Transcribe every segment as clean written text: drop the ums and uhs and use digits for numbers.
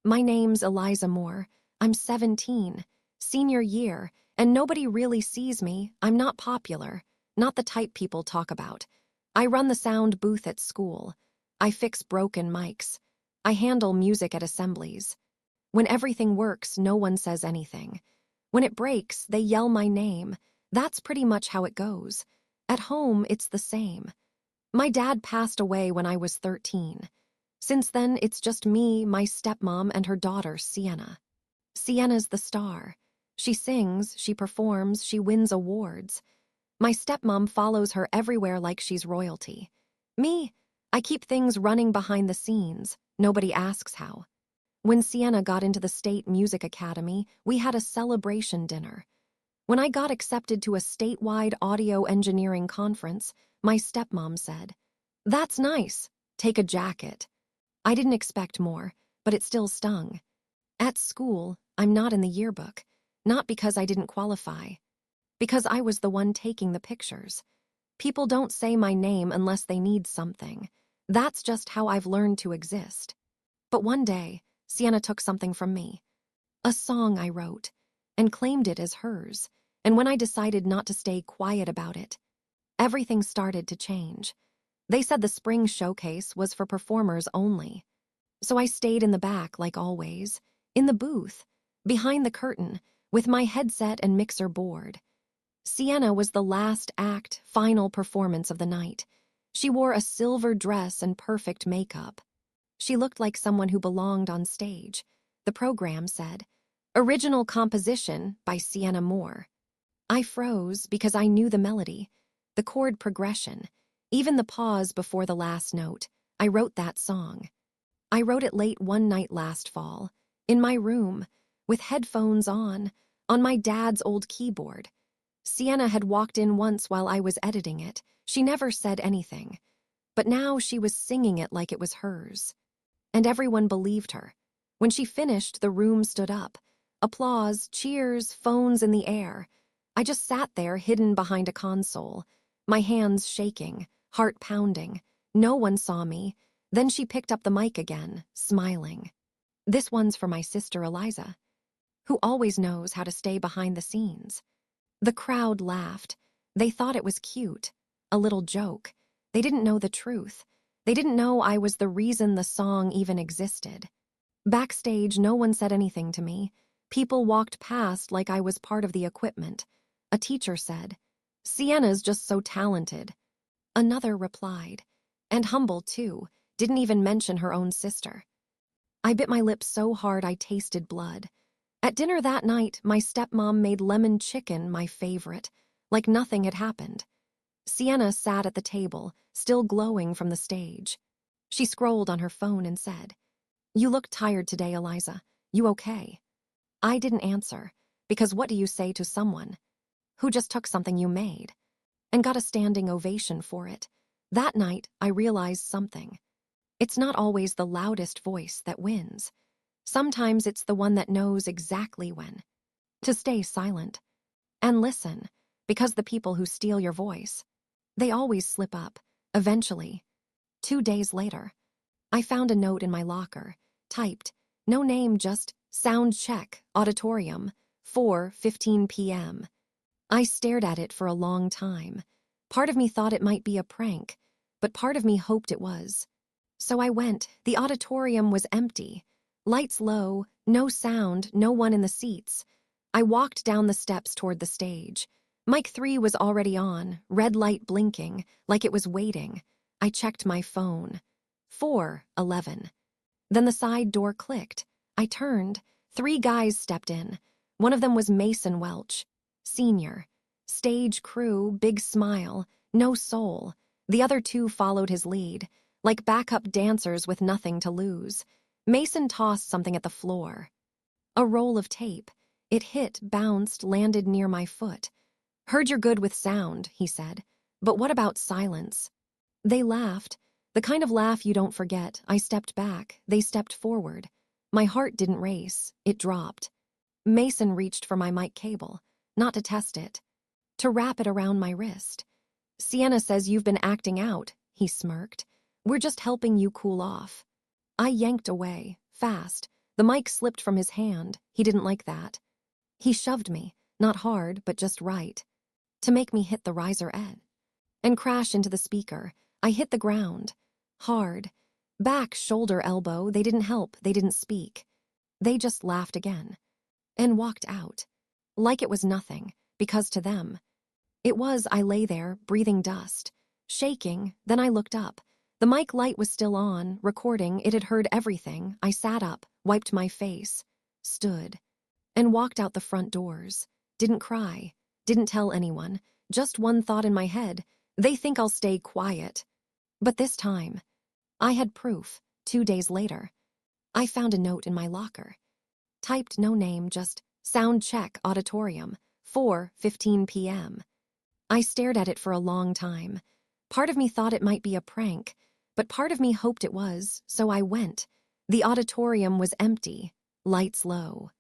My name's Eliza Moore. I'm 17, senior year, and nobody really sees me. I'm not popular, not the type people talk about. I run the sound booth at school. I fix broken mics. I handle music at assemblies. When everything works, no one says anything. When it breaks, they yell my name. That's pretty much how it goes. At home, it's the same. My dad passed away when I was 13. Since then, it's just me, my stepmom, and her daughter, Sienna. Sienna's the star. She sings, she performs, she wins awards. My stepmom follows her everywhere like she's royalty. Me, I keep things running behind the scenes. Nobody asks how. When Sienna got into the State Music Academy, we had a celebration dinner. When I got accepted to a statewide audio engineering conference, my stepmom said, "That's nice. Take a jacket." I didn't expect more, but it still stung. At school, I'm not in the yearbook, not because I didn't qualify, because I was the one taking the pictures. People don't say my name unless they need something. That's just how I've learned to exist. But one day, Sienna took something from me, a song I wrote, and claimed it as hers. And when I decided not to stay quiet about it, everything started to change. They said the spring showcase was for performers only. So I stayed in the back like always, in the booth, behind the curtain, with my headset and mixer board. Sienna was the last act, final performance of the night. She wore a silver dress and perfect makeup. She looked like someone who belonged on stage. The program said, "Original composition by Sienna Moore." I froze because I knew the melody, the chord progression, even the pause before the last note. I wrote that song. I wrote it late one night last fall, in my room, with headphones on my dad's old keyboard. Sienna had walked in once while I was editing it. She never said anything, but now she was singing it like it was hers. And everyone believed her. When she finished, the room stood up. Applause, cheers, phones in the air. I just sat there hidden behind a console, my hands shaking, heart pounding. No one saw me. Then she picked up the mic again, smiling. "This one's for my sister Eliza, who always knows how to stay behind the scenes." The crowd laughed. They thought it was cute, a little joke. They didn't know the truth. They didn't know I was the reason the song even existed. Backstage, no one said anything to me. People walked past like I was part of the equipment. A teacher said, "Sienna's just so talented." Another replied, and humble too, didn't even mention her own sister. I bit my lip so hard I tasted blood. At dinner that night, my stepmom made lemon chicken my favorite, like nothing had happened. Sienna sat at the table, still glowing from the stage. She scrolled on her phone and said, "You look tired today, Eliza. You okay?" I didn't answer, because what do you say to someone who just took something you made and got a standing ovation for it? That night, I realized something. It's not always the loudest voice that wins. Sometimes it's the one that knows exactly when to stay silent and listen, because the people who steal your voice, they always slip up, eventually. 2 days later, I found a note in my locker, typed, no name, just "Sound check, auditorium, 4:15 p.m. I stared at it for a long time. Part of me thought it might be a prank, but part of me hoped it was. So I went. The auditorium was empty. Lights low, no sound, no one in the seats. I walked down the steps toward the stage. Mic 3 was already on, red light blinking, like it was waiting. I checked my phone. 4:11. Then the side door clicked. I turned. 3 guys stepped in. One of them was Mason Welch, senior. Stage crew, big smile, no soul. The other 2 followed his lead, like backup dancers with nothing to lose. Mason tossed something at the floor. A roll of tape. It hit, bounced, landed near my foot. "Heard you're good with sound," he said. "But what about silence?" They laughed. The kind of laugh you don't forget. I stepped back. They stepped forward. My heart didn't race. It dropped. Mason reached for my mic cable, not to test it, to wrap it around my wrist. "Sienna says you've been acting out," he smirked. "We're just helping you cool off." I yanked away, fast, The mic slipped from his hand. He didn't like that. He shoved me, not hard, but just right, to make me hit the riser edge and crash into the speaker. I hit the ground. Hard. Back, shoulder, elbow. They didn't help. They didn't speak. They just laughed again and walked out. Like it was nothing, because to them, it was. I lay there, breathing dust, shaking. Then I looked up. The mic light was still on, recording. It had heard everything. I sat up, wiped my face, stood, and walked out the front doors. Didn't cry, didn't tell anyone, just one thought in my head. They think I'll stay quiet. But this time, I had proof. 2 days later, I found a note in my locker. Typed no name, just sound check auditorium, 4:15 p.m. I stared at it for a long time. Part of me thought it might be a prank, but part of me hoped it was, so I went. The auditorium was empty, lights low.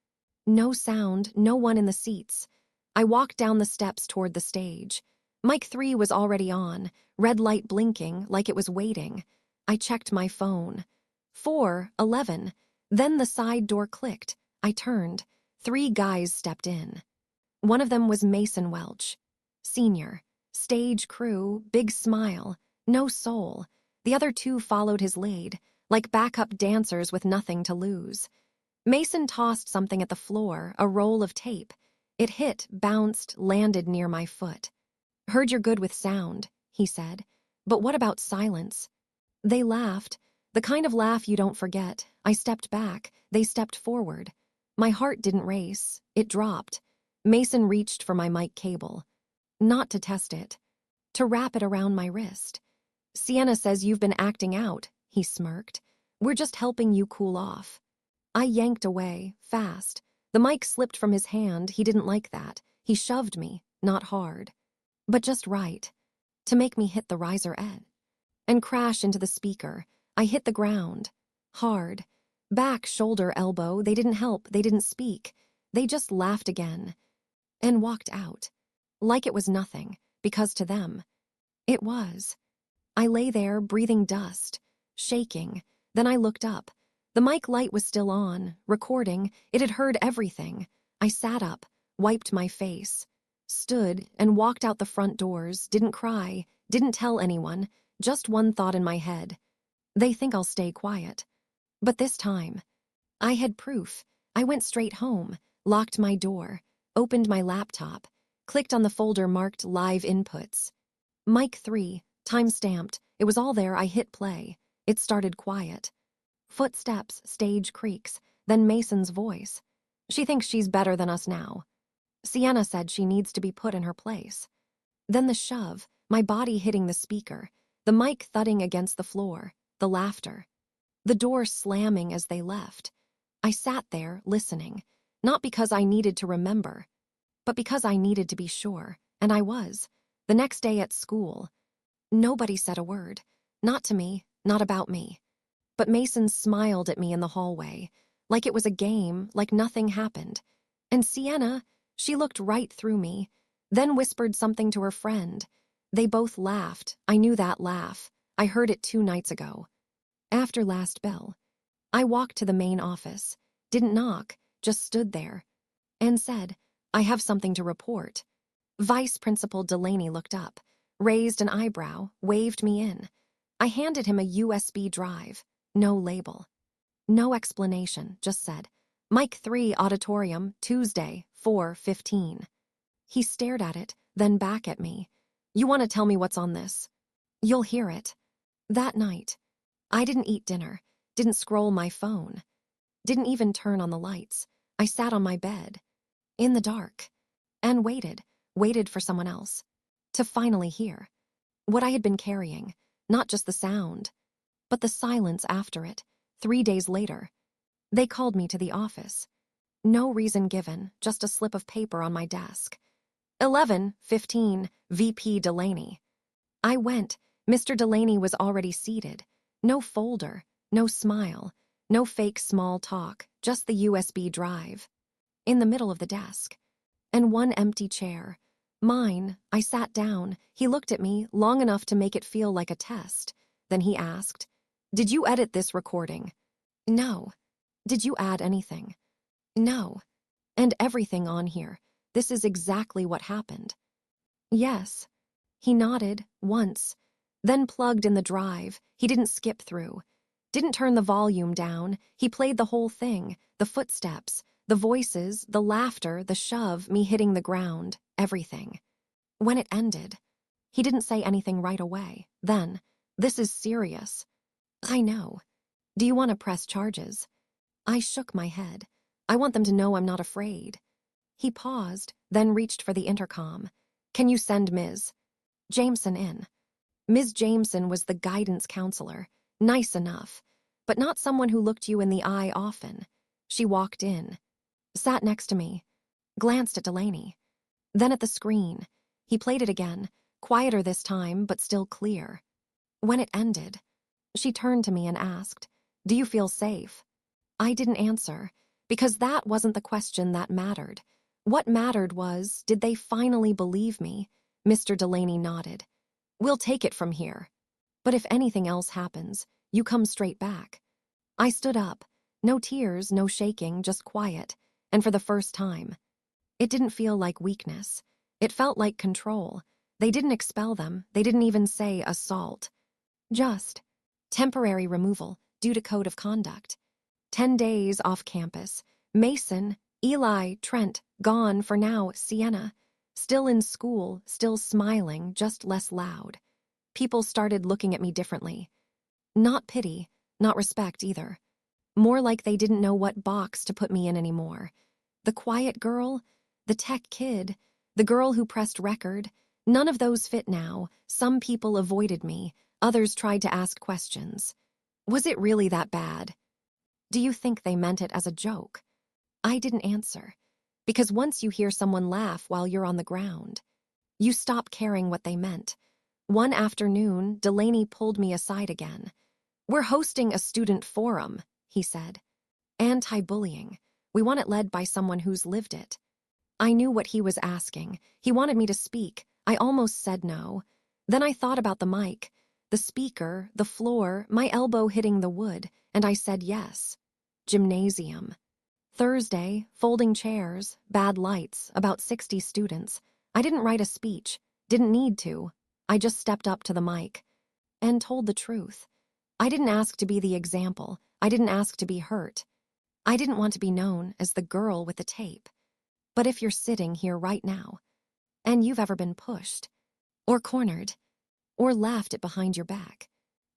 No sound, no one in the seats. I walked down the steps toward the stage. Mic 3 was already on, red light blinking like it was waiting. I checked my phone. 4:11. Then the side door clicked. I turned. 3 guys stepped in. One of them was Mason Welch, senior, stage crew, big smile, no soul. The other 2 followed his lead, like backup dancers with nothing to lose. Mason tossed something at the floor, a roll of tape. It hit, bounced, landed near my foot. "Heard you're good with sound," he said. "But what about silence?" They laughed, the kind of laugh you don't forget. I stepped back, they stepped forward. My heart didn't race, it dropped. Mason reached for my mic cable. Not to test it, to wrap it around my wrist. "Sienna says you've been acting out," he smirked. "We're just helping you cool off." I yanked away, fast. The mic slipped from his hand. He didn't like that. He shoved me, not hard, but just right, to make me hit the riser edge and crash into the speaker. I hit the ground. Hard. Back, shoulder, elbow. They didn't help. They didn't speak. They just laughed again and walked out. Like it was nothing, because to them, it was. I lay there, breathing dust, shaking. Then I looked up. The mic light was still on, recording. It had heard everything. I sat up, wiped my face, stood, and walked out the front doors. Didn't cry, didn't tell anyone, just one thought in my head. They think I'll stay quiet. But this time, I had proof. I went straight home, locked my door, opened my laptop, clicked on the folder marked Live Inputs. Mic 3, time-stamped. It was all there. I hit play. It started quiet. Footsteps, stage creaks, then Mason's voice. "She thinks she's better than us now. Sienna said she needs to be put in her place." Then the shove, my body hitting the speaker, the mic thudding against the floor, the laughter. The door slamming as they left. I sat there, listening, not because I needed to remember, but because I needed to be sure, and I was. The next day at school, nobody said a word. Not to me, not about me. But Mason smiled at me in the hallway, like it was a game, like nothing happened. And Sienna, she looked right through me, then whispered something to her friend. They both laughed. I knew that laugh. I heard it 2 nights ago. After last bell, I walked to the main office, didn't knock, just stood there, and said, "I have something to report." Vice Principal Delaney looked up, raised an eyebrow, waved me in. I handed him a USB drive. No label. No explanation, just said, "Mic 3 auditorium, Tuesday, 4:15. He stared at it, then back at me. "You want to tell me what's on this? You'll hear it." That night, I didn't eat dinner, didn't scroll my phone, didn't even turn on the lights. I sat on my bed, in the dark, and waited for someone else to finally hear what I had been carrying, not just the sound, but the silence after it. 3 days later, they called me to the office. No reason given, just a slip of paper on my desk. 11:15, VP Delaney. I went. Mr. Delaney was already seated. No folder, no smile, no fake small talk, just the USB drive. In the middle of the desk. And one empty chair. Mine. I sat down. He looked at me long enough to make it feel like a test. Then he asked, "Did you edit this recording?" "No." Did you add anything? No. And everything on here. This is exactly what happened. Yes. He nodded, once. Then plugged in the drive. He didn't skip through. Didn't turn the volume down. He played the whole thing. The footsteps, the voices, the laughter, the shove, me hitting the ground, everything. When it ended, he didn't say anything right away. Then, this is serious. I know. Do you want to press charges? I shook my head. I want them to know I'm not afraid. He paused, then reached for the intercom. Can you send Ms. Jameson in? Ms. Jameson was the guidance counselor. Nice enough, but not someone who looked you in the eye often. She walked in, sat next to me, glanced at Delaney. Then at the screen. He played it again, quieter this time, but still clear. When it ended, she turned to me and asked, "Do you feel safe?" I didn't answer, because that wasn't the question that mattered. What mattered was, did they finally believe me? Mr. Delaney nodded. We'll take it from here. But if anything else happens, you come straight back. I stood up. No tears, no shaking, just quiet. And for the first time, it didn't feel like weakness. It felt like control. They didn't expel them. They didn't even say assault. Just temporary removal due to code of conduct. 10 days off campus. Mason, Eli, Trent, gone for now. Sienna, still in school, still smiling, just less loud. People started looking at me differently. Not pity, not respect either. More like they didn't know what box to put me in anymore. The quiet girl, the tech kid, the girl who pressed record, none of those fit now. Some people avoided me, others tried to ask questions. Was it really that bad? Do you think they meant it as a joke? I didn't answer, because once you hear someone laugh while you're on the ground, you stop caring what they meant. One afternoon, Delaney pulled me aside again. We're hosting a student forum, he said. Anti-bullying. We want it led by someone who's lived it. I knew what he was asking. He wanted me to speak. I almost said no. Then I thought about the mic, the speaker, the floor, my elbow hitting the wood, and I said yes. Gymnasium. Thursday, folding chairs, bad lights, about 60 students. I didn't write a speech, didn't need to. I just stepped up to the mic and told the truth. I didn't ask to be the example. I didn't ask to be hurt. I didn't want to be known as the girl with the tape. But if you're sitting here right now, and you've ever been pushed, or cornered, or laughed at behind your back,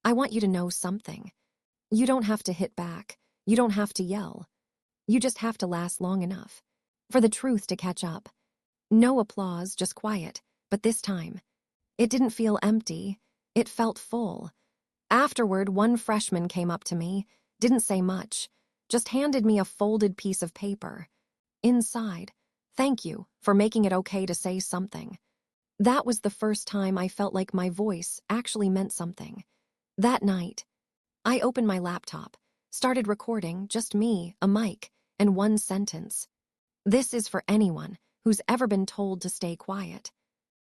I want you to know something. You don't have to hit back. You don't have to yell. You just have to last long enough for the truth to catch up. No applause, just quiet, but this time, it didn't feel empty. It felt full. Afterward, one freshman came up to me, didn't say much, just handed me a folded piece of paper. Inside, "Thank you for making it okay to say something." That was the first time I felt like my voice actually meant something. That night, I opened my laptop, started recording, just me, a mic, and one sentence. This is for anyone who's ever been told to stay quiet.